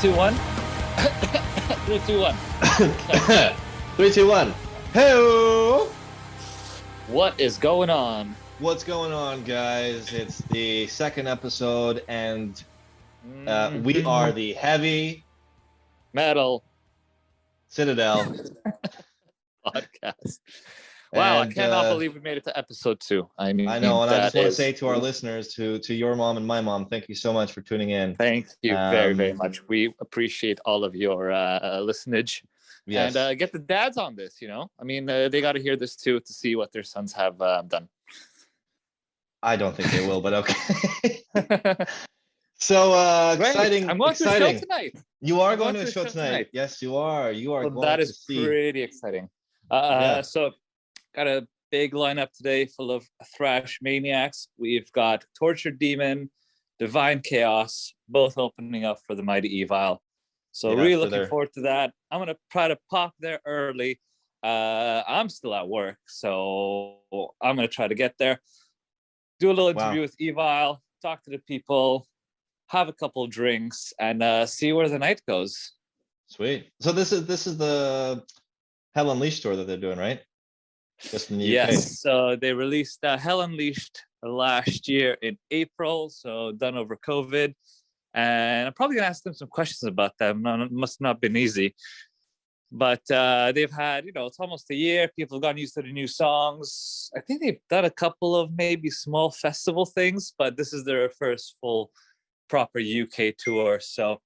2, 1. 3, 2, 1. 3, 2, 1. Hey! What is going on? What's going on, guys? It's the second episode, and we are the Heavy Metal Citadel podcast. Wow, and, I cannot believe we made it to episode 2. I mean, I know, and I just want to is... say to our listeners, to your mom and my mom, thank you so much for tuning in. Thank you very, very much. We appreciate all of your listenage. Yes. And get the dads on this, you know? I mean, they got to hear this too to see what their sons have done. I don't think they will, but okay. So exciting! I'm going exciting. to a show tonight. You are going to a show tonight. Yes, you are. You are. Well, that is pretty exciting. So, got a big lineup today full of thrash maniacs. We've got Tortured Demon, Divine Chaos, both opening up for the mighty Evile. So really looking forward to that. I'm gonna try to pop there early. I'm still at work, so I'm gonna try to get there, do a little interview with Evile, talk to the people, have a couple of drinks, and see where the night goes. Sweet. So this is the Hell Unleashed tour that they're doing, right? Just in the UK. Yes. So they released Hell Unleashed last year in April, so done over COVID. And I'm probably gonna ask them some questions about them. It must not have been easy. But they've had, it's almost a year. People have gotten used to the new songs. I think they've done a couple of maybe small festival things, but this is their first full proper UK tour. So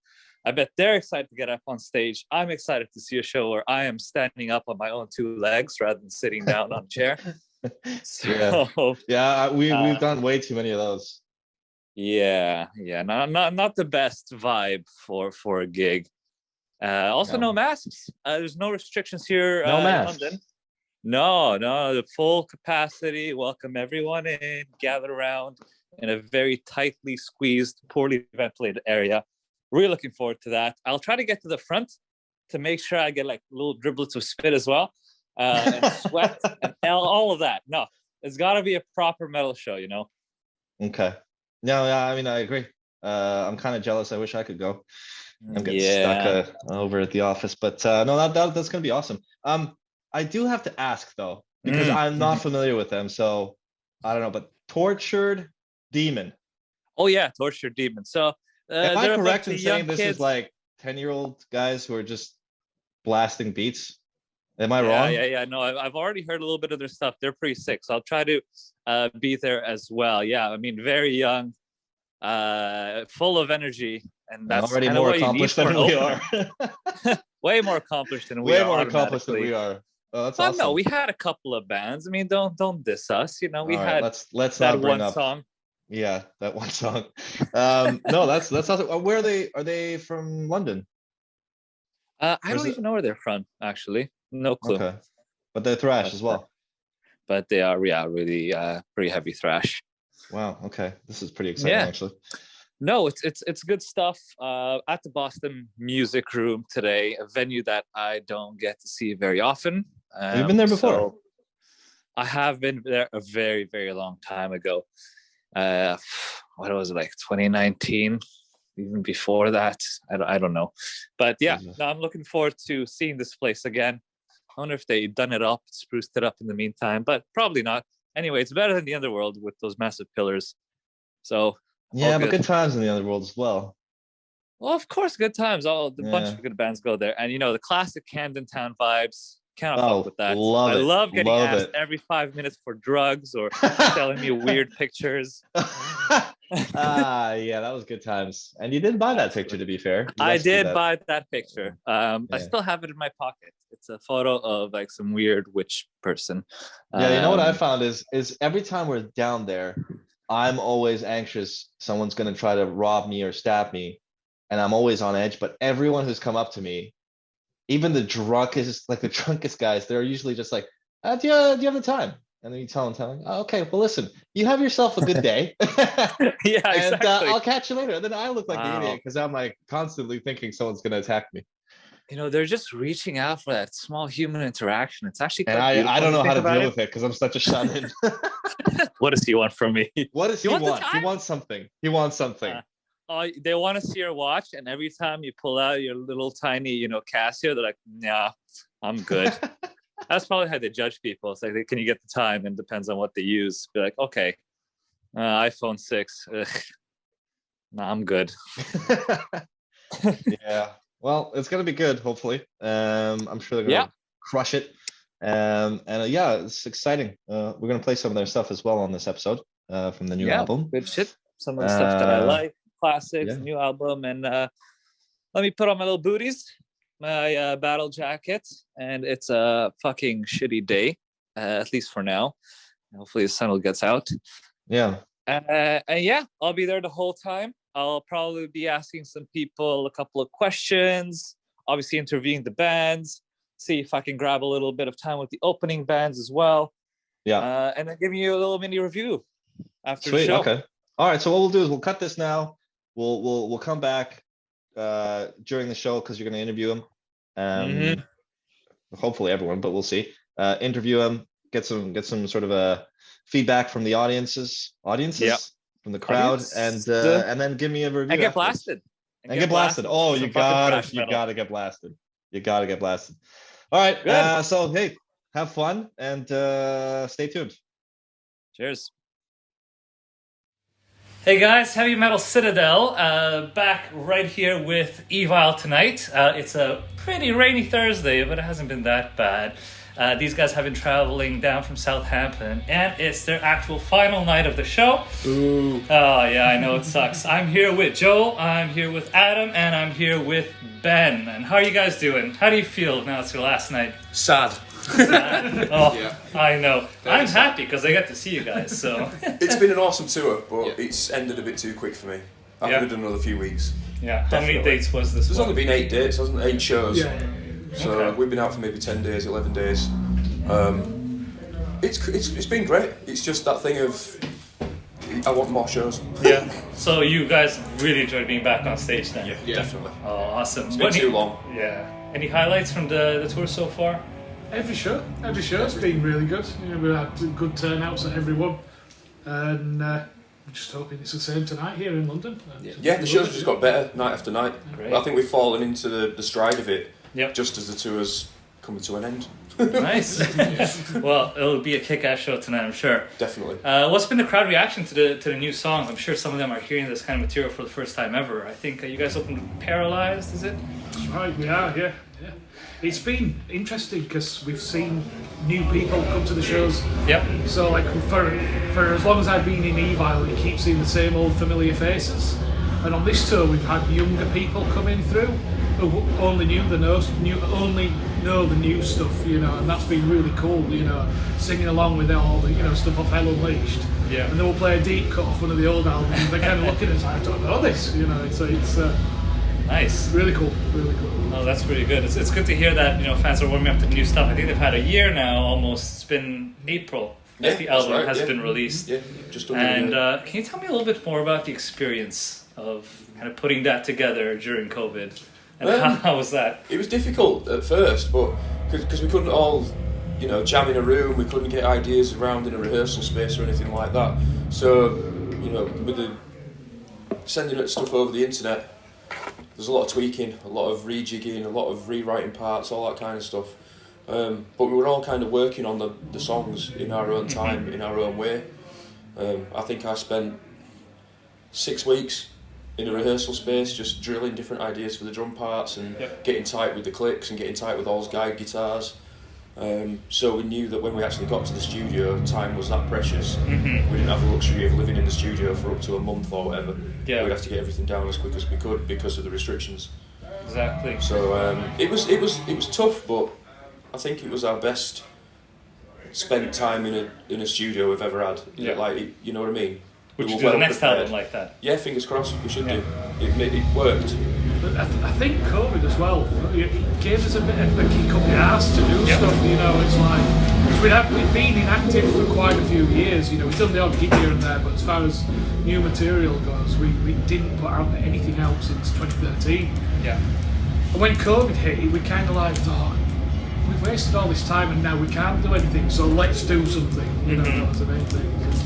I bet they're excited to get up on stage. I'm excited to see a show where I am standing up on my own 2 legs rather than sitting down on a chair. So, we've done way too many of those. Yeah, not the best vibe for a gig. Also, no masks. There's no restrictions here no masks. in London. No, the full capacity. Welcome everyone in. Gather around in a very tightly squeezed, poorly ventilated area. Really looking forward to that. I'll try to get to the front to make sure I get like little driblets of spit as well, and sweat and all of that. No, it's got to be a proper metal show, Okay. No, I mean, I agree. I'm kind of jealous. I wish I could go. I'm getting stuck over at the office, but no, that's gonna be awesome. I do have to ask though, because I'm not familiar with them, so I don't know. But Tortured Demon. Oh yeah, Tortured Demon. So am I correct in saying this is like 10-year-old guys who are just blasting beats? Am I wrong? Yeah. No, I've already heard a little bit of their stuff. They're pretty sick, so I'll try to be there as well. Yeah, I mean, very young, full of energy, and that's already more accomplished than we are. Way more accomplished than we are. Way more accomplished than we are. Oh, that's awesome. No, we had a couple of bands. I mean, don't diss us. We had let's that not bring one up song. Yeah, that one song. No, that's awesome. Where are they from? London? I don't even know where they're from, actually. No clue. Okay, but they're thrash as well. But they are, really pretty heavy thrash. Wow. Okay, this is pretty exciting, actually. No, it's good stuff. At the Boston Music Room today, a venue that I don't get to see very often. Have you been there before? So I have been there a very, very long time ago. What was it, like 2019? Even before that, I don't know. But yeah, no, I'm looking forward to seeing this place again. I wonder if they've done it up, spruced it up in the meantime, but probably not. Anyway, it's better than the Underworld with those massive pillars. So yeah, but good times in the Underworld as well. Well, of course, good times. A bunch of good bands go there, and the classic Camden Town vibes. Cannot fuck with that. I love getting asked every 5 minutes for drugs or telling me weird pictures. Yeah, that was good times. And you did buy that picture, to be fair. I did buy that picture. I still have it in my pocket. It's a photo of like some weird witch person. Yeah, you know what I found is every time we're down there, I'm always anxious someone's going to try to rob me or stab me, and I'm always on edge. But everyone who's come up to me, even the drunkest guys, they're usually just like, do you have the time? And then you tell them, oh, okay, well, listen, you have yourself a good day. Yeah, exactly. And I'll catch you later. And then I look like the idiot because I'm like constantly thinking someone's going to attack me. They're just reaching out for that small human interaction. It's actually quite beautiful. I don't know how to deal with it because I'm such a shut-in. What does he want from me? What does he want? He wants something. He wants something. they want to see your watch, and every time you pull out your little tiny, Casio, they're like, "Nah, I'm good." That's probably how they judge people. It's like, can you get the time? And depends on what they use. Be like, okay, iPhone 6. Ugh. Nah, I'm good. Yeah. Well, it's gonna be good. Hopefully, I'm sure they're gonna crush it. Yeah, it's exciting. We're gonna play some of their stuff as well on this episode from the new album. Good shit. Some of the stuff that I like, classics, yeah. new album, and let me put on my little booties, my battle jacket, and it's a fucking shitty day, at least for now. Hopefully the sun will get out. Yeah. And yeah, I'll be there the whole time. I'll probably be asking some people a couple of questions, obviously interviewing the bands, see if I can grab a little bit of time with the opening bands as well. Yeah. And then giving you a little mini review after Sweet. the show. Okay. All right. So what we'll do is we'll cut this now. We'll come back during the show because you're going to interview him. Hopefully everyone, but we'll see. Interview him, get some sort of a feedback from the audiences, from the crowd, and then give me a review. And get blasted. And get blasted. Oh, you gotta get blasted. You gotta get blasted. All right. So hey, have fun and stay tuned. Cheers. Hey guys, Heavy Metal Citadel, back right here with Evile tonight. It's a pretty rainy Thursday, but it hasn't been that bad. These guys have been traveling down from Southampton, and it's their actual final night of the show. Ooh. Oh yeah, I know it sucks. I'm here with Joel, I'm here with Adam, and I'm here with Ben. And how are you guys doing? How do you feel now it's your last night? Sad. Oh, Yeah. I know. Very I'm sad. happy because I get to see you guys, so... It's been an awesome tour, but Yeah. it's ended a bit too quick for me. I Yeah. could have done another few weeks. Yeah, how many Definitely. dates was this There's one? only been 8 dates, hasn't it? 8 shows. Yeah. So Okay. we've been out for maybe 10 days, 11 days. It's been great. It's just that thing of I want more shows. Yeah. So you guys really enjoyed being back on stage then? Yeah, definitely. Oh, awesome. It's been too long. Yeah. Any highlights from the tour so far? Every show's been really good. We've had good turnouts at every one, and we're just hoping it's the same tonight here in London. Yeah, the shows just got better night after night. Great. I think we've fallen into the stride of it Yep. just as the tour's coming to an end. Nice. Well, it'll be a kick-ass show tonight, I'm sure. Definitely. What's been the crowd reaction to the new songs? I'm sure some of them are hearing this kind of material for the first time ever. I think you guys opened Paralyzed, is it? That's right, we are. Yeah. It's been interesting because we've seen new people come to the shows. Yep. So like for as long as I've been in Evile, you keep seeing the same old familiar faces. And on this tour, we've had younger people coming through who only know the new stuff, and that's been really cool, singing along with all the stuff off Hell Unleashed. Yeah. And then we'll play a deep cut off one of the old albums, and they're kind of looking at us like, I don't know this, so it's Nice. really cool, really cool. Oh, that's really good. It's good to hear that fans are warming up to new stuff. I think they've had a year now almost. It's been April that Yeah, the that's album right, has yeah. been released. Yeah, just under And a year. can you tell me a little bit more about the experience of kind of putting that together during COVID? And how was that? It was difficult at first, but because we couldn't all, jam in a room, we couldn't get ideas around in a rehearsal space or anything like that. So, with the sending stuff over the internet, there's a lot of tweaking, a lot of rejigging, a lot of rewriting parts, all that kind of stuff. But we were all kind of working on the songs in our own time, in our own way. I think I spent 6 weeks in a rehearsal space just drilling different ideas for the drum parts and getting tight with the clicks and getting tight with all those guide guitars. So we knew that when we actually got to the studio, time was that precious. Mm-hmm. We didn't have the luxury of living in the studio for up to a month or whatever. Yeah. We'd have to get everything down as quick as we could because of the restrictions. Exactly. So it was tough, but I think it was our best spent time in a studio we've ever had. Yeah. Like, you know what I mean? Would We you were do the well next prepared. album like that? Yeah, fingers crossed. We should Yeah. do. It worked. But I think COVID as well, it gave us a bit of a kick up the arse to do Yep. stuff, it's like, we'd been inactive for quite a few years, we've done the odd gig here and there, but as far as new material goes, we didn't put out anything out since 2013. Yeah. And when COVID hit, we kind of like thought, we've wasted all this time and now we can't do anything, so let's do something, Mhm. that was the main thing, just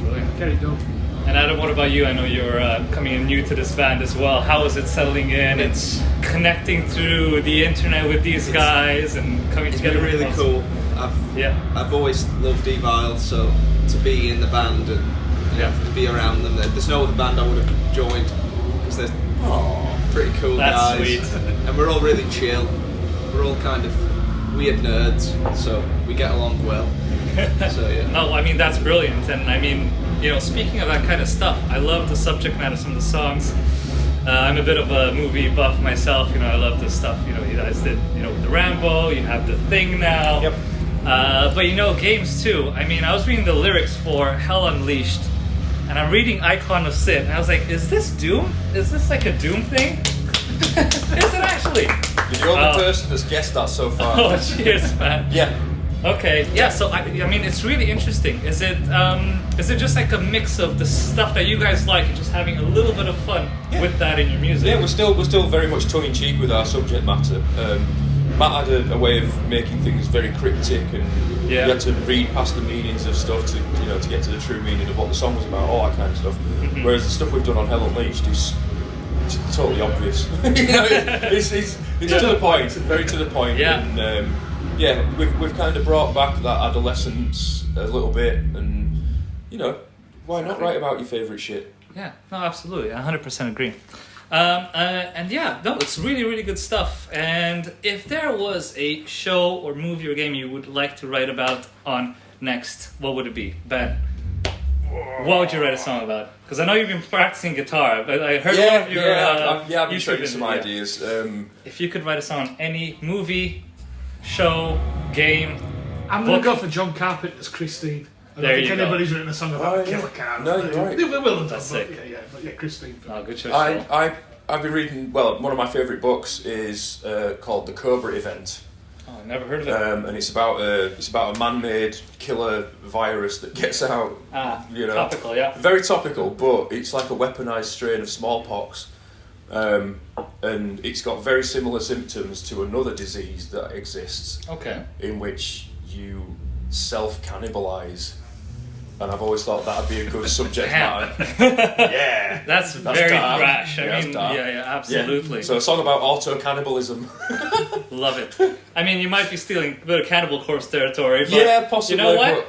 Brilliant. get it done. And Adam, what about you? I know you're coming in new to this band as well. How is it settling in? It's connecting through the internet with these guys and coming together. It's been really cool. I've always loved Evile, so to be in the band and to be around them, there's no other band I would have joined because they're pretty cool That's guys. sweet. And we're all really chill. We're all kind of weird nerds, so we get along well. So yeah. No, I mean that's brilliant, and I mean, speaking of that kind of stuff, I love the subject matter of some of the songs. I'm a bit of a movie buff myself. I love this stuff. You guys did, with the Rambo. You have the Thing now. Yep. But games too. I mean, I was reading the lyrics for Hell Unleashed, and I'm reading Icon of Sin, and I was like, is this Doom? Is this like a Doom thing? Is it actually? You're the only person that's guessed that so far. Oh, cheers, man. Yeah. Okay, yeah. So I mean, it's really interesting. Is it just like a mix of the stuff that you guys like and just having a little bit of fun with that in your music? Yeah, we're still very much tongue in cheek with our subject matter. Matt had a way of making things very cryptic, and you had to read past the meanings of stuff to get to the true meaning of what the song was about, all that kind of stuff. Mm-hmm. Whereas the stuff we've done on Hell Unleashed is totally obvious. It's to the point, very to the point. Yeah. And we've kind of brought back that adolescence a little bit, and why not write about your favourite shit? Yeah, no, absolutely, 100% agree. It's really, really good stuff. And if there was a show or movie or game you would like to write about on next, what would it be? Ben, what would you write a song about? Because I know you've been practicing guitar. I heard one of your I've been YouTube showing some videos. ideas. If you could write a song on any movie, show, game, I'm going to go for John Carpenter's Christine. I don't think anybody's written a song about Killer Car. No, you're right. They will have done, That's but sick. but Christine. Oh, good choice. I've been reading. Well, one of my favourite books is called The Cobra Event. Oh, I've never heard of it. And it's about a man-made killer virus that gets out. Topical, yeah. Very topical, but it's like a weaponized strain of smallpox, and it's got very similar symptoms to another disease that exists. Okay. In which you self-cannibalize. And I've always thought that'd be a good subject matter. Yeah, that's very dark. brash. I Yeah, mean, dark. yeah, absolutely. Yeah. So a song about auto-cannibalism. Love it. I mean, you might be stealing a bit of Cannibal Corpse territory, but Yeah, possibly. you know what?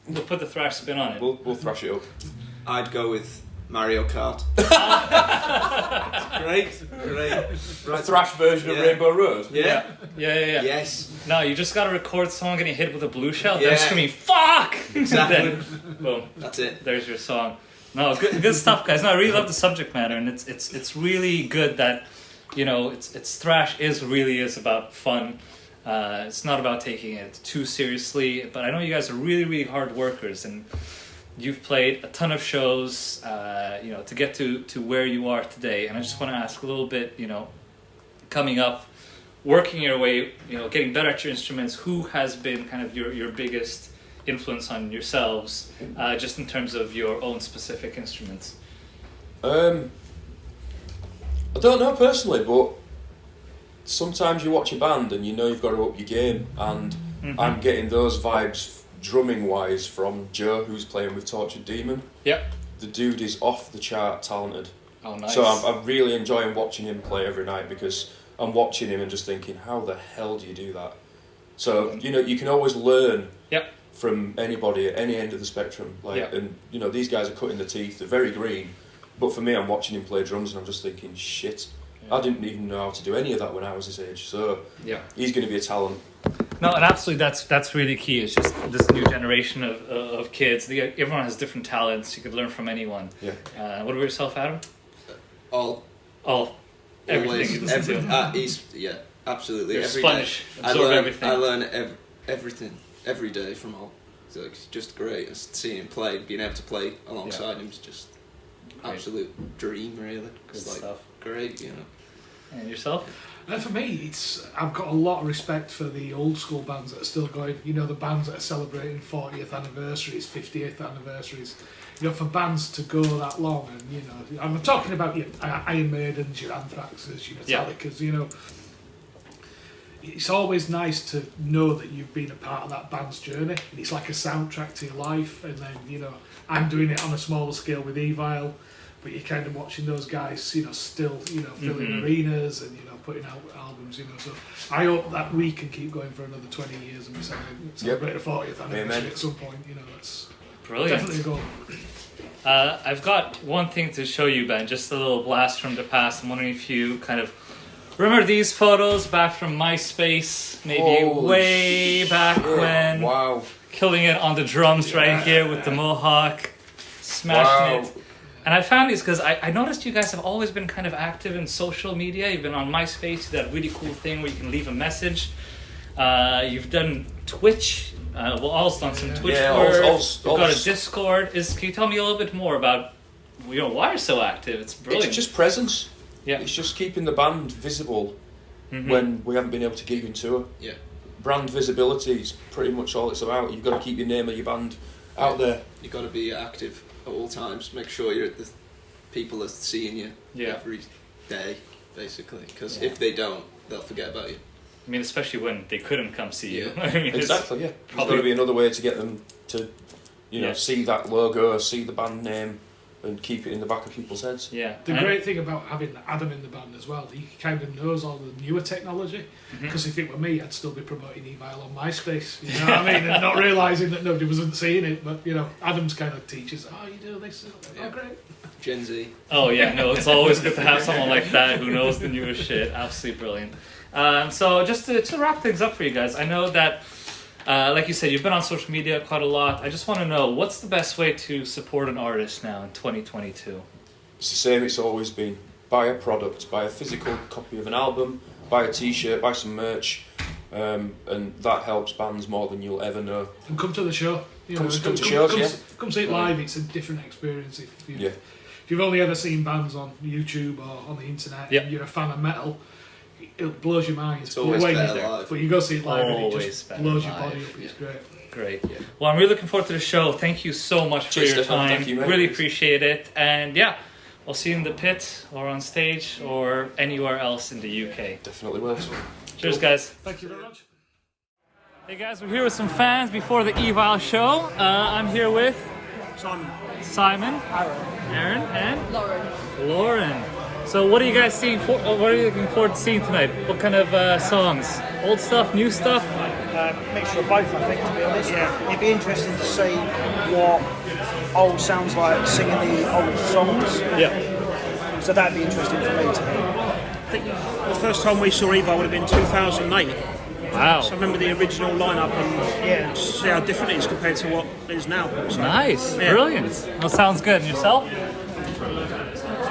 We'll put the thrash spin on it. We'll thrash it up. I'd go with Mario Kart. Great. A thrash version of Rainbow Road. Yeah. Yes. No, you just gotta record someone getting hit with a blue shell. Yeah. They're screaming "fuck!" Exactly. Then, boom. That's it. There's your song. No, good stuff, guys. No, I really love the subject matter, and it's really good that it's thrash really is about fun. It's not about taking it too seriously. But I know you guys are really, really hard workers, and you've played a ton of shows, to get to where you are today. And I just want to ask a little bit, coming up, working your way, getting better at your instruments, who has been kind of your biggest influence on yourselves, just in terms of your own specific instruments? I don't know personally, but sometimes you watch a band and you've got to up your game, and I'm getting those vibes drumming wise from Joe, who's playing with Tortured Demon. Yep. The dude is off the chart talented. Oh, nice. So I'm really enjoying watching him play every night, because I'm watching him and just thinking, how the hell do you do that? So you can always learn from anybody at any end of the spectrum. And these guys are cutting the teeth. They're very green, but for me, I'm watching him play drums and I'm just thinking, shit. I didn't even know how to do any of that when I was his age. So he's going to be a talent. No, and absolutely, that's really key. It's just this new generation of kids. Everyone has different talents. You could learn from anyone. Yeah. What about yourself, Adam? All. Everything. Always. Absolutely. You're Every sponge. day. Absorb everything. I learn everything every day from all. So it's just great. Just seeing him play, being able to play alongside him is just absolute dream, really. Good It's stuff. great, And yourself? For me, I've got a lot of respect for the old school bands that are still going. The bands that are celebrating 40th anniversaries, 50th anniversaries. For bands to go that long, and I'm talking about your Iron Maidens, your Anthraxes, your Metallicas. it's always nice to know that you've been a part of that band's journey, and it's like a soundtrack to your life. And then, you know, I'm doing it on a smaller scale with Evile, but you're kind of watching those guys, you know, still, you know, filling arenas and, you know, putting out albums, you know. So I hope that we can keep going for another 20 years and we celebrate the 40th anniversary at some point. You know, that's brilliant. Definitely a goal. I've got one thing to show you, Ben, just a little blast from the past. I'm wondering if you kind of remember these photos back from MySpace, maybe way back when. Wow. Killing it on the drums right here with the mohawk, smashing it. And I found these because I noticed you guys have always been kind of active in social media. You've been on MySpace, that really cool thing where you can leave a message. You've done Twitch. All's done some Twitch work. You've got a Discord. Can you tell me a little bit more about, you know, why you're so active? It's brilliant. It's just presence. Yeah. It's just keeping the band visible when we haven't been able to gig and tour. Yeah. Brand visibility is pretty much all it's about. You've got to keep your name of your band out there. You've got to be active at all times. Make sure people are seeing you every day, basically. Because if they don't, they'll forget about you. I mean, especially when they couldn't come see you. I mean, exactly, There's got to be another way to get them to, you know, see that logo, see the band name, and keep it in the back of people's heads. Yeah. The great thing about having Adam in the band as well, he kind of knows all the newer technology. Because if it were me, I'd still be promoting Evile on MySpace. You know what I mean? And not realising that nobody wasn't seeing it. But, you know, Adam's kind of teaches, you do this. Oh, great. Gen Z. Oh, yeah, no, it's always good to have someone like that who knows the newest shit. Absolutely brilliant. So just to wrap things up for you guys, I know that, like you said, you've been on social media quite a lot. I just want to know, what's the best way to support an artist now in 2022? It's the same it's always been. Buy a product, buy a physical copy of an album, buy a t-shirt, buy some merch, and that helps bands more than you'll ever know. And come to the show. Come to shows, Come see it live, it's a different experience. If you've only ever seen bands on YouTube or on the internet and you're a fan of metal, it blows your mind. It's always better live. But you go see it live and it just blows your live. body up. It's great. Great. Yeah. Well, I'm really looking forward to the show. Thank you so much for your time. Thank you, really appreciate it. And yeah, I'll see you in the pit or on stage or anywhere else in the UK. Definitely will. Cheers, guys. Thank you very much. Hey guys, we're here with some fans before the Evile show. I'm here with Simon, Aaron, and Lauren. So, what are you guys seeing? What are you looking forward to seeing tonight? What kind of songs? Old stuff, new stuff? Mixture of both, I think. To be honest, it'd be interesting to see what old sounds like singing the old songs. Yeah. So that'd be interesting for me to hear. I think the first time we saw Evile would have been 2008. Wow. So I remember the original lineup and see how different it is compared to what it is now. So, nice, brilliant. Well, sounds good. And yourself?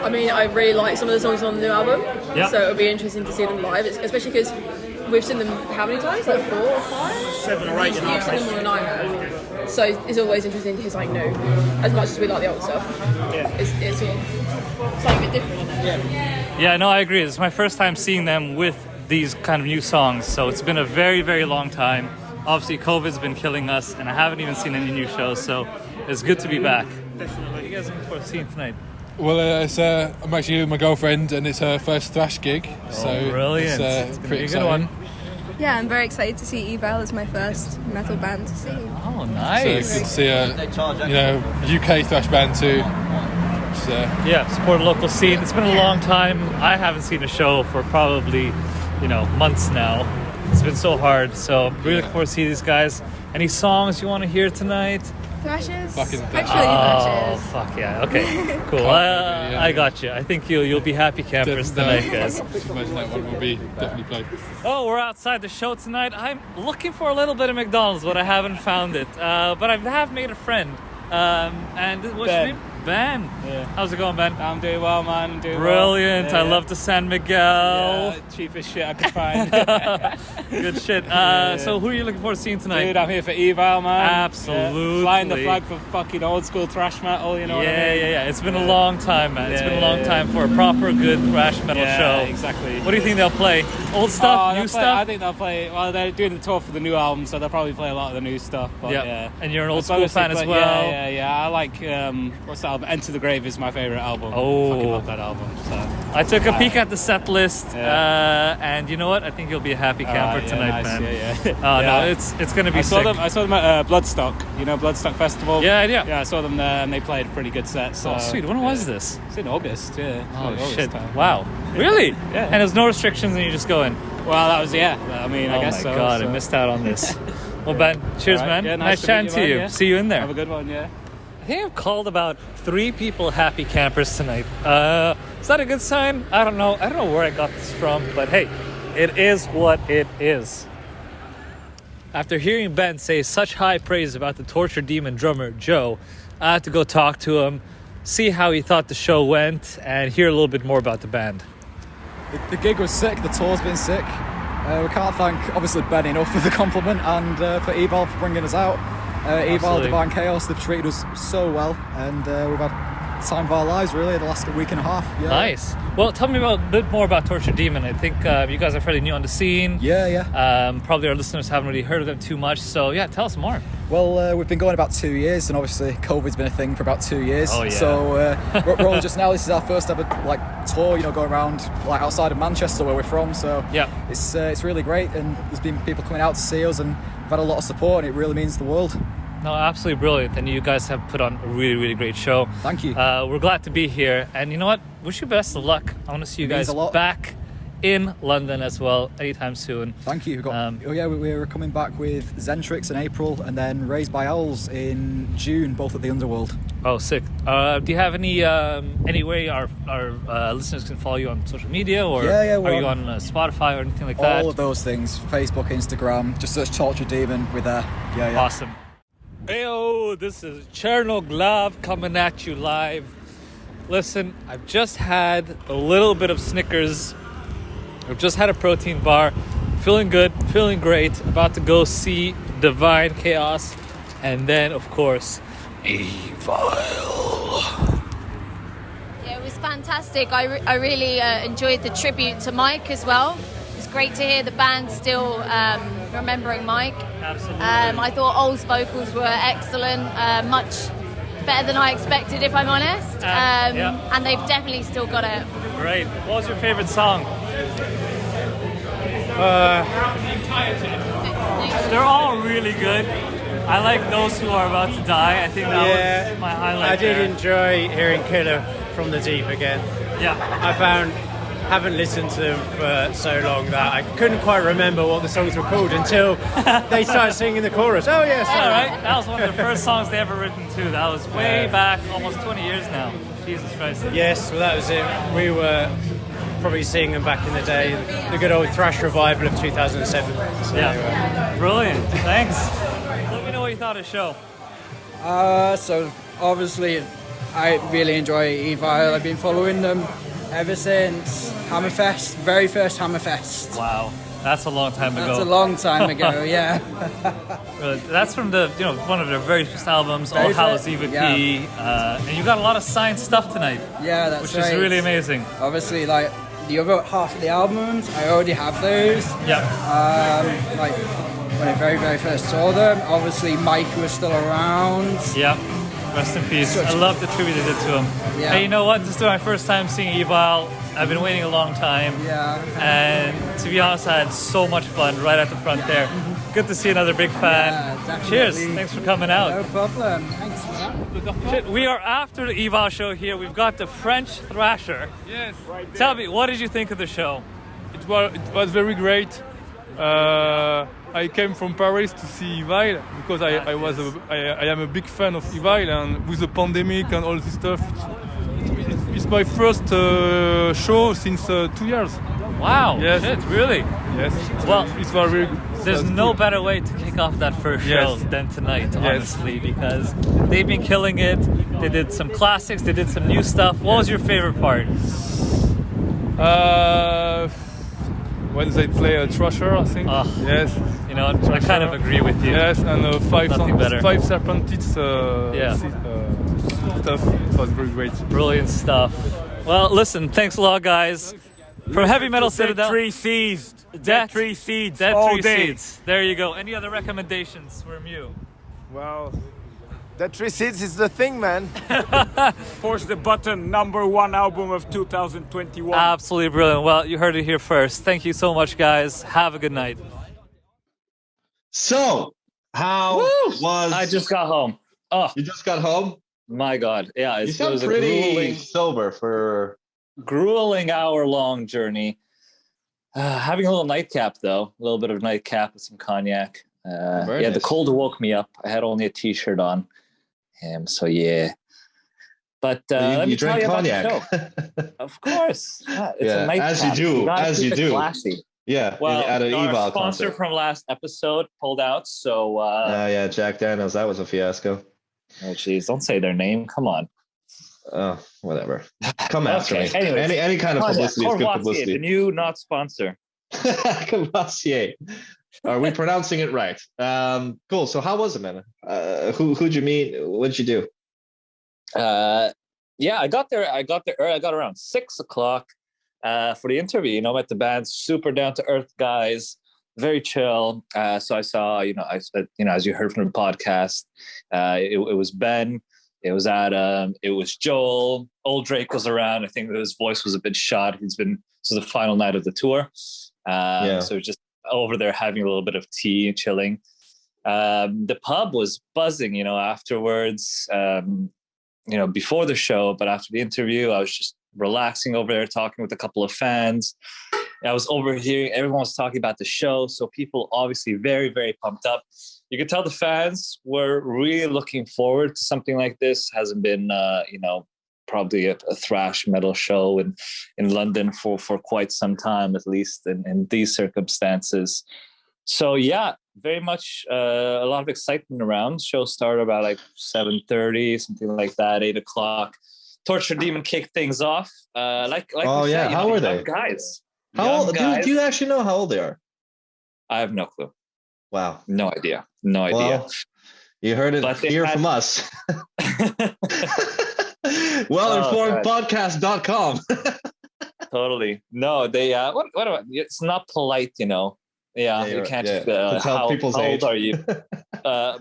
I mean, I really like some of the songs on the new album, so it'll be interesting to see them live, especially because we've seen them how many times? Like 4 or 5? 7 or 8 in our You've seen them more than I have. So it's always interesting to hear something new, as much as we like the old stuff. It's sort of something a bit different, isn't it? Yeah, no, I agree. It's my first time seeing them with these kind of new songs, so it's been a very, very long time. Obviously, COVID's been killing us, and I haven't even seen any new shows, so it's good to be back. Definitely. What are you guys looking forward to seeing tonight? Well, I'm actually with my girlfriend, and it's her first thrash gig. So brilliant! It's pretty exciting. Good one. Yeah, I'm very excited to see Evile as my first metal band to see. Oh, nice! So it's good to see a UK thrash band too. Yeah, support a local scene. It's been a long time. I haven't seen a show for probably, months now. It's been so hard. So really looking forward to see these guys. Any songs you want to hear tonight? Thrashes? Fucking Thrashes. Oh, fuck yeah. Okay, cool. I got you. I think you'll be happy campers tonight, guys. Imagine that one will be definitely played. Oh, we're outside the show tonight. I'm looking for a little bit of McDonald's, but I haven't found it. But I have made a friend. And what's your name? Ben. Yeah. How's it going, Ben? I'm doing well, man. I'm doing Brilliant. well. Yeah, I love the San Miguel. Yeah, cheapest shit I could find. Good shit. So who are you looking forward to seeing tonight? Dude, I'm here for Evile, man. Absolutely. Yeah. Flying the flag for fucking old school thrash metal, you know what I mean? Yeah. It's been a long time, man. It's been a long time for a proper good thrash metal show. Exactly. What do you think they'll play? Old stuff, new stuff? I think they'll play, well, they're doing the tour for the new album, so they'll probably play a lot of the new stuff. But yeah. And you're an old school fan as well. Yeah. I like, what's that album? Enter the Grave is my favourite album. Oh. I fucking love that album. So. I took a peek at the set list, and you know what? I think you'll be a happy camper tonight, nice. man. Yeah. No, it's gonna be sick. I saw them at Bloodstock. You know Bloodstock Festival. Yeah. Yeah, I saw them there, and they played a pretty good set. So, Oh, sweet. When was this? It's in August. Yeah. Oh August shit! time. Wow. Really? Yeah. And there's no restrictions, and you just go in. Well, that was I mean, I guess Oh my so. god, so. I missed out on this. Well, Ben, cheers, All right. man. Yeah, nice to chatting meet to you. man, yeah. See you in there. Have a good one. Yeah. I think I've called about 3 people happy campers tonight. Is that a good sign? I don't know. I don't know where I got this from, but hey, it is what it is. After hearing Ben say such high praise about the Torture Demon drummer Joe, I had to go talk to him, see how he thought the show went, and hear a little bit more about the band. The gig was sick. The tour's been sick. We can't thank obviously Ben enough for the compliment and for Evile for bringing us out. Evile, Divine Chaos, they've treated us so well, and we've had the time of our lives really the last week and a half. Yeah. Nice. Well, tell me a bit more about Torture Demon. I think you guys are fairly new on the scene. Yeah. Probably our listeners haven't really heard of them too much. So yeah, tell us more. Well, we've been going about 2 years, and obviously COVID's been a thing for about 2 years. Oh, yeah. So we're only just now. This is our first ever tour. Going around outside of Manchester where we're from. So yeah, it's really great, and there's been people coming out to see us, and we've had a lot of support, and it really means the world. No, absolutely brilliant. And you guys have put on a really, really great show. Thank you. We're glad to be here. And you know what? Wish you best of luck. I want to see you guys back in London as well anytime soon. Thank you. We're coming back with Zentrix in April, and then Raised by Owls in June, both at the Underworld. Oh, sick. Do you have any way our listeners can follow you on social media, or are you on Spotify or anything like that? All of those things. Facebook, Instagram. Just search Torture Demon with that. Yeah. Awesome. Heyo, this is Cherno Glav coming at you live. Listen, I've just had a little bit of Snickers. I've just had a protein bar. Feeling good, feeling great. About to go see Divine Chaos. And then, of course, Evile. Yeah, it was fantastic. I really enjoyed the tribute to Mike as well. It's great to hear the band still remembering Mike. Absolutely. I thought Ol's vocals were excellent, much better than I expected, if I'm honest. And they've definitely still got it. Great. What was your favorite song? They're all really good. I like Those Who Are About to Die. I think that was my highlight. I did enjoy hearing Killer from the Deep again. Yeah. Haven't listened to them for so long that I couldn't quite remember what the songs were called until they started singing the chorus. Oh yes, all right. That was one of the first songs they ever written too. That was way back, almost 20 years now. Jesus Christ. Yes, well that was it. We were probably seeing them back in the day, the good old thrash revival of 2007. So, brilliant. Thanks. Let me know what you thought of the show. So obviously, I really enjoy Evile. I've been following them ever since Hammerfest, very first Hammerfest. Wow, that's a long time ago. That's a long time ago, yeah. That's from the one of their very first albums, All Hallows Eve EP, and you got a lot of signed stuff tonight. Yeah, that's right. Which is really amazing. Obviously, the other half of the albums, I already have those. Yeah. When I very, very first saw them, obviously Mike was still around. Yeah. Rest in peace. I love the tribute they did to him. Yeah. Hey, you know what? This is my first time seeing Evile. I've been waiting a long time. Yeah. And to be honest, I had so much fun right at the front there. Good to see another big fan. Yeah, cheers. Thanks for coming out. No problem. Thanks, man. Shit, we are after the Evile show here. We've got the French Thrasher. Yes. Tell me, what did you think of the show? It was very great. I came from Paris to see Evile because I am a big fan of Evile, and with the pandemic and all this stuff, it's my first show since 2 years. Wow! Yes. Shit, really? Yes. Well, it's very. There's no better way to kick off that first show than tonight, honestly, because they've been killing it. They did some classics. They did some new stuff. What was your favorite part? When they play a Thrasher, I think. Yes. You know, I kind of agree with you. Yes, and five Serpentids stuff. It was very great. Brilliant stuff. Well, listen, thanks a lot, guys. From Heavy Metal Citadel. Dead Tree Seeds. Dead Tree Seeds. There you go. Any other recommendations from you? Well, That 3 seats is the thing, man. Push the button, #1 album of 2021. Absolutely brilliant. Well, you heard it here first. Thank you so much, guys. Have a good night. So, how was... I just got home. Oh, you just got home? My God. Yeah, You it sound was pretty sober for... grueling hour-long journey. Having a little nightcap, though. A little bit of nightcap with some cognac. Nice. The cold woke me up. I had only a t-shirt on. So, yeah. But let me tell you about the show. Of course. It's a nightcap. As you do. As you do. Classy. Yeah, well, at an our Evile sponsor concert. from last episode pulled out, so... yeah, Jack Daniels. That was a fiasco. Oh, jeez. Don't say their name. Come on. Oh, whatever. Come after me. Anyways, any kind of publicity is good publicity. The new not sponsor. Courvoisier. Are we pronouncing it right? Cool. So how was it, man? Who'd you meet? What'd you do? I got there early. I got around 6 o'clock for the interview. Met the band, super down to earth guys, very chill. So I saw, as you heard from the podcast, it was Ben. It was Adam. It was Joel. Old Drake was around. I think his voice was a bit shot. This is the final night of the tour. So just over there having a little bit of tea and chilling. The pub was buzzing, afterwards, before the show, but after the interview, I was just relaxing over there, talking with a couple of fans. I was overhearing, everyone was talking about the show. So people obviously very, very pumped up. You could tell the fans were really looking forward to something like this. Hasn't been, probably a thrash metal show in London for quite some time, at least in these circumstances. So yeah, very much a lot of excitement around. Show started about like 7:30, something like that, 8 o'clock. Torture Demon kicked things off. How were they? Guys. How old? Do you actually know how old they are? I have no clue. Wow. No idea. Well, you heard it here from us. Wellinformedpodcast.com. Totally. No, they what about, it's not polite, Yeah, you can't just tell people's how age. old are you?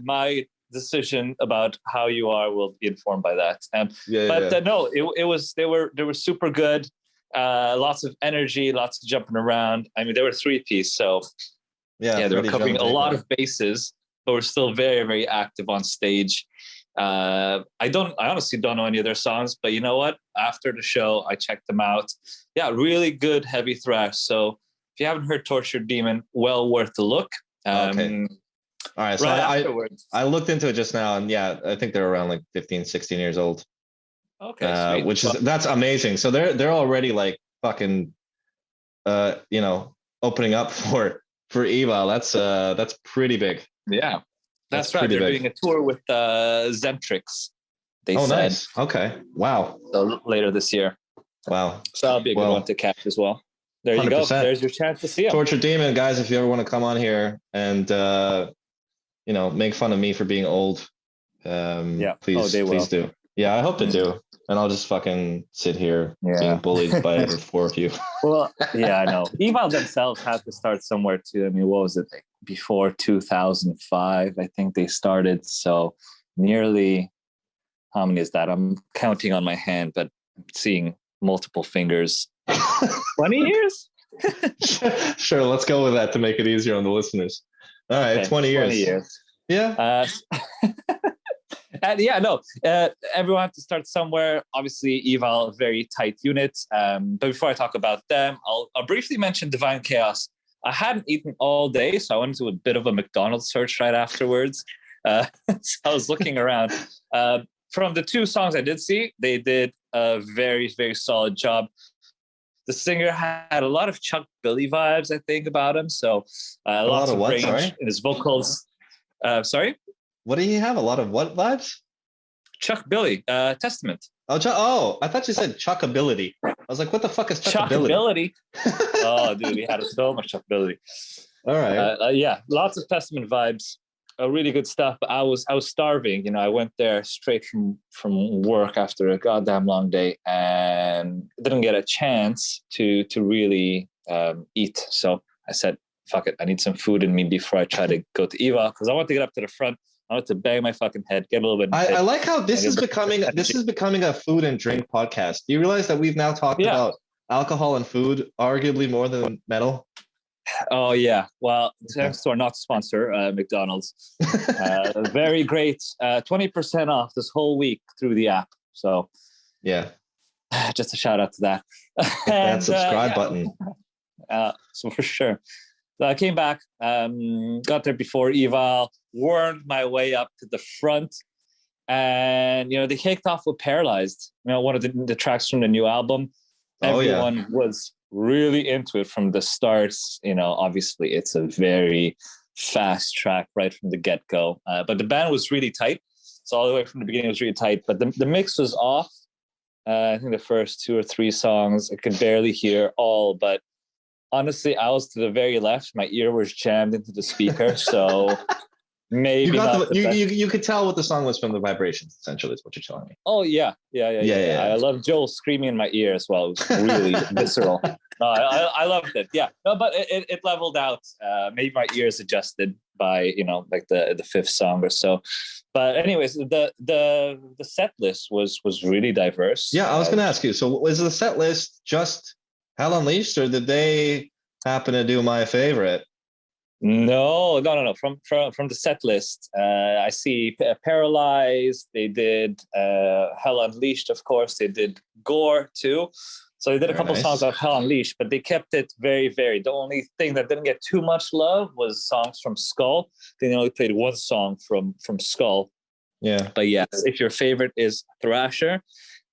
My decision about how you are will be informed by that. No, they were super good. Lots of energy, lots of jumping around. I mean, they were 3-piece, so they were covering a lot of bases, but were still very, very active on stage. I honestly don't know any of their songs, but you know what? After the show, I checked them out. Yeah, really good heavy thrash. So if you haven't heard Tortured Demon, well worth the look. Okay. All right. So afterwards. I looked into it just now, and I think they're around like 15, 16 years old. Okay. That's amazing. So they're already like fucking, opening up for Evile. That's pretty big. Yeah. That's right. They're doing a tour with Zentrix. They said. Nice. Okay. Wow. So later this year. Wow. So that'll be a good one to catch as well. There you 100%. Go. There's your chance to see them. Torture Demon, guys, if you ever want to come on here and make fun of me for being old, please do. Yeah, I hope they do. And I'll just fucking sit here being bullied by the 4 of you. Well, yeah, I know. Evile themselves had to start somewhere too. I mean, what was it? Like before 2005, I think they started. So nearly, how many is that? I'm counting on my hand, but I'm seeing multiple fingers. 20 years? Sure, let's go with that to make it easier on the listeners. All right, okay, 20 years. Yeah. And everyone had to start somewhere. Obviously, Evile, a very tight unit. But before I talk about them, I'll briefly mention Divine Chaos. I hadn't eaten all day, so I went to a bit of a McDonald's search right afterwards. So I was looking around. From the 2 songs I did see, they did a very, very solid job. The singer had a lot of Chuck Billy vibes, I think, about him. So lots of range in his vocals. Sorry? What do you have? A lot of what vibes? Chuck Billy, Testament. Oh, I thought you said Chuckability. I was like, what the fuck is Chuckability? Oh, dude, he had so much Chuckability. All right. Lots of Testament vibes. Really good stuff. But I was starving. I went there straight from work after a goddamn long day and didn't get a chance to really eat. So I said, fuck it, I need some food in me before I try to go to Evile, because I want to get up to the front. I want to bang my fucking head, get a little bit. I like how this is becoming a food and drink podcast. Do you realize that we've now talked about alcohol and food arguably more than metal? Oh yeah. Well, thanks to our not sponsor, McDonald's. Very great. 20% off this whole week through the app. So yeah, just a shout out to that. That subscribe button. So for sure. So I came back, got there before Evile, wormed my way up to the front, and they kicked off with Paralyzed. One of the tracks from the new album. Everyone was really into it from the start. Obviously it's a very fast track right from the get-go, but the band was really tight. So all the way from the beginning it was really tight, but the mix was off. I think the first 2 or 3 songs I could barely hear all, but honestly, I was to the very left. My ear was jammed into the speaker, so maybe you could tell what the song was from the vibrations. Essentially, is what you're telling me. Oh yeah. I love Joel screaming in my ear as well. It was really visceral. No, I loved it. Yeah, no, but it leveled out. Maybe my ears adjusted by like the 5th song or so. But anyways, the set list was really diverse. Yeah, I was going to ask you. So was the set list just Hell Unleashed, or did they happen to do my favorite? No. From the set list, I see Paralyzed. They did Hell Unleashed, of course. They did Gore too. So they did a couple songs of Hell Unleashed, but they kept it very varied. The only thing that didn't get too much love was songs from Skull. They only played 1 song from Skull. Yeah. But yes, if your favorite is Thrasher,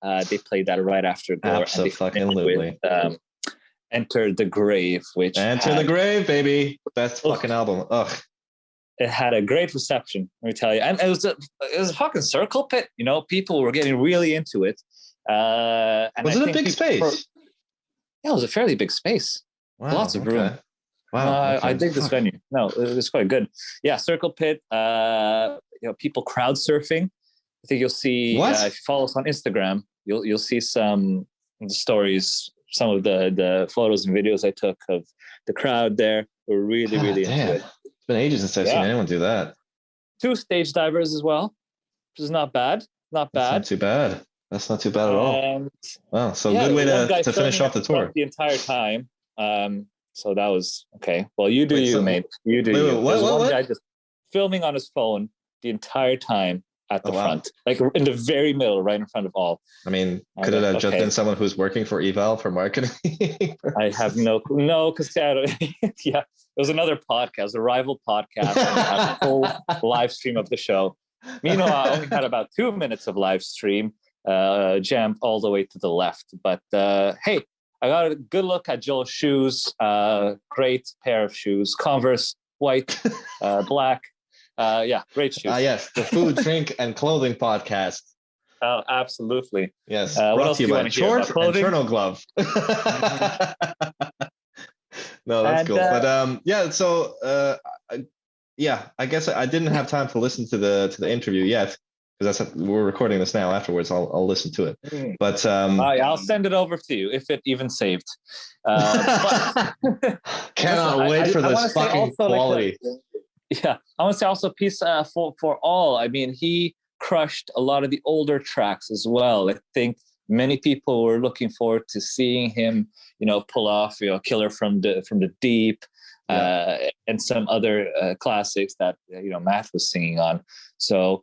they played that right after Gore. Absolutely. Enter the Grave, which the Grave, baby. Best fucking album. Ugh. It had a great reception, let me tell you. And it was a fucking circle pit. People were getting really into it. Was it a big space? Yeah, it was a fairly big space. Wow, lots of room. Wow. I dig this venue. No, it was quite good. Yeah, circle pit. People crowd surfing. I think you'll see if you follow us on Instagram, you'll see some stories. Some of the photos and videos I took of the crowd there were really into it. It's been ages since I've seen anyone do that. 2 stage divers as well, which is not bad. That's not too bad. That's not too bad at all. Wow, so good way to finish off the tour. The entire time. So that was okay. Well, you do you, mate. You do you. What? One guy just filming on his phone the entire time at the front, like in the very middle, right in front of all. I mean, could it have just been someone who's working for Evile for marketing? I have no, because it was another podcast, a rival podcast, and a full live stream of the show. Meanwhile, I only had about 2 minutes of live stream, jammed all the way to the left. But hey, I got a good look at Joel's shoes. Great pair of shoes, Converse, white, black. Great shoes. Yes, the Food, Drink, and Clothing podcast. Oh, absolutely. Yes. What else do you want to hear about clothing? And Cherno Glove. No, that's cool. But so I guess I didn't have time to listen to the interview yet, because we're recording this now. Afterwards, I'll listen to it. But I'll send it over to you if it even saved. Cannot wait for this fucking quality. I want to say also peace for all. I mean, he crushed a lot of the older tracks as well. I think many people were looking forward to seeing him, pull off, Killer from the Deep, and some other classics that Matt was singing on. So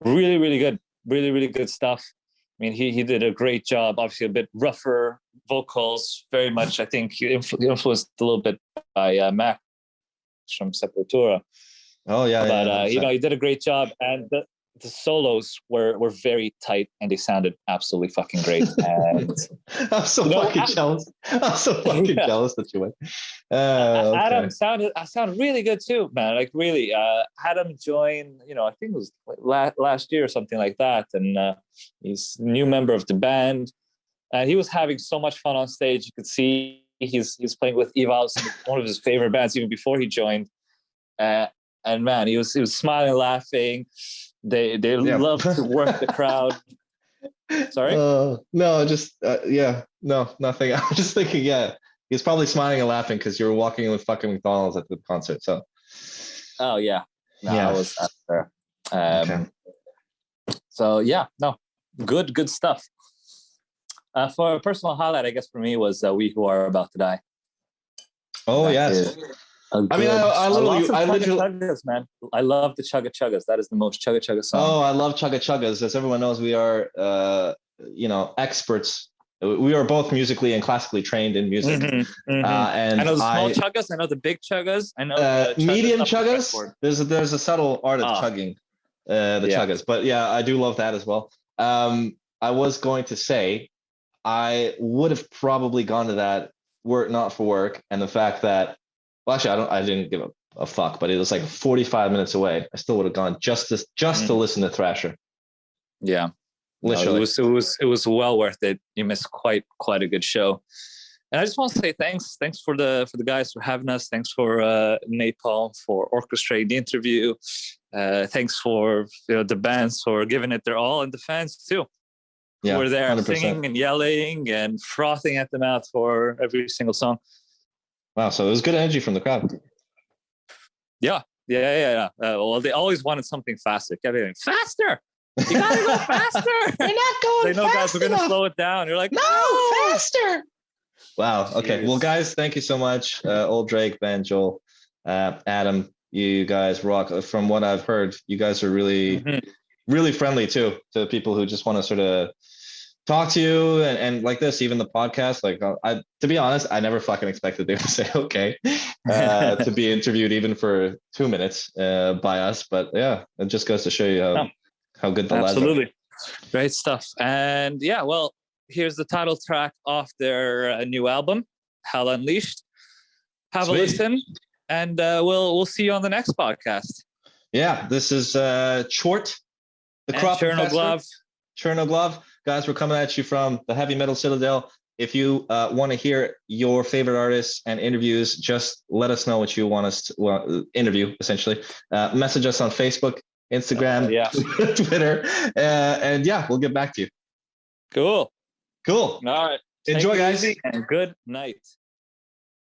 really, really good, really good stuff. I mean, he did a great job. Obviously, a bit rougher vocals, very much. I think he influenced a little bit by Mac from Sepultura. Oh yeah, but he did a great job, and the solos were very tight, and they sounded absolutely fucking great. And I'm so fucking jealous. I'm so fucking jealous that you went. Okay. Adam sounded really good too, man. Like really, Adam joined. I think it was last year or something like that, and he's a new member of the band. And he was having so much fun on stage. You could see he's playing with Evile, one of his favorite bands, even before he joined. And man, he was smiling, laughing. They love to work the crowd. Sorry? No, just no, nothing. I was just thinking, he's probably smiling and laughing because you were walking with fucking McDonald's at the concert. So. Oh yeah, I was out there. Okay. So yeah, no, good stuff. For a personal highlight, I guess for me was We Who Are About to Die. Oh, yes. I mean, I literally, chugga-chuggas, man. I love the chugga-chuggas. That is the most chugga-chugga song. Oh, I love chugga-chuggas. As everyone knows, we are, experts. We are both musically and classically trained in music. And I know the small chuggas. I know the big chuggas. I know the medium chuggas. There's a subtle art of chugging the chuggas, but yeah, I do love that as well. I was going to say I would have probably gone to that were it not for work and the fact that, well, actually, I didn't give a fuck, but it was like 45 minutes away. I still would have gone just to listen to Thrasher. Yeah. Literally. No, it was well worth it. You missed quite a good show. And I just want to say thanks for the guys for having us. Thanks for Napalm for orchestrating the interview. Thanks for the bands for giving it their all, and the fans too. Yeah, who were there 100%. singing and yelling and frothing at the mouth for every single song. Wow, so it was good energy from the crowd. Yeah. Well, they always wanted something faster. Kept everything faster. You gotta go faster. You're not going They know, fast guys, we're gonna enough. slow it down. You're like, no, faster. Wow. Okay. Jeez. Well, guys, thank you so much. Old Drake, Ben, Joel, Adam, you guys rock. From what I've heard, you guys are really, really friendly too to people who just want to sort of talk to you and like this, even the podcast. Like, to be honest, I never fucking expected they would say okay to be interviewed even for 2 minutes by us. But yeah, it just goes to show you how good the lads are. Absolutely. Great stuff. And yeah, well, here's the title track off their new album, Hell Unleashed. Have Sweet. a listen, and we'll see you on the next podcast. Yeah, this is Chort, the And crop Chernoglov. Chernoglov. Guys, we're coming at you from the Heavy Metal Citadel. If you want to hear your favorite artists and interviews, just let us know what you want us to interview, essentially. Message us on Facebook, Instagram, Twitter, and yeah, we'll get back to you. Cool. All right. Enjoy, Take it guys. easy and good night.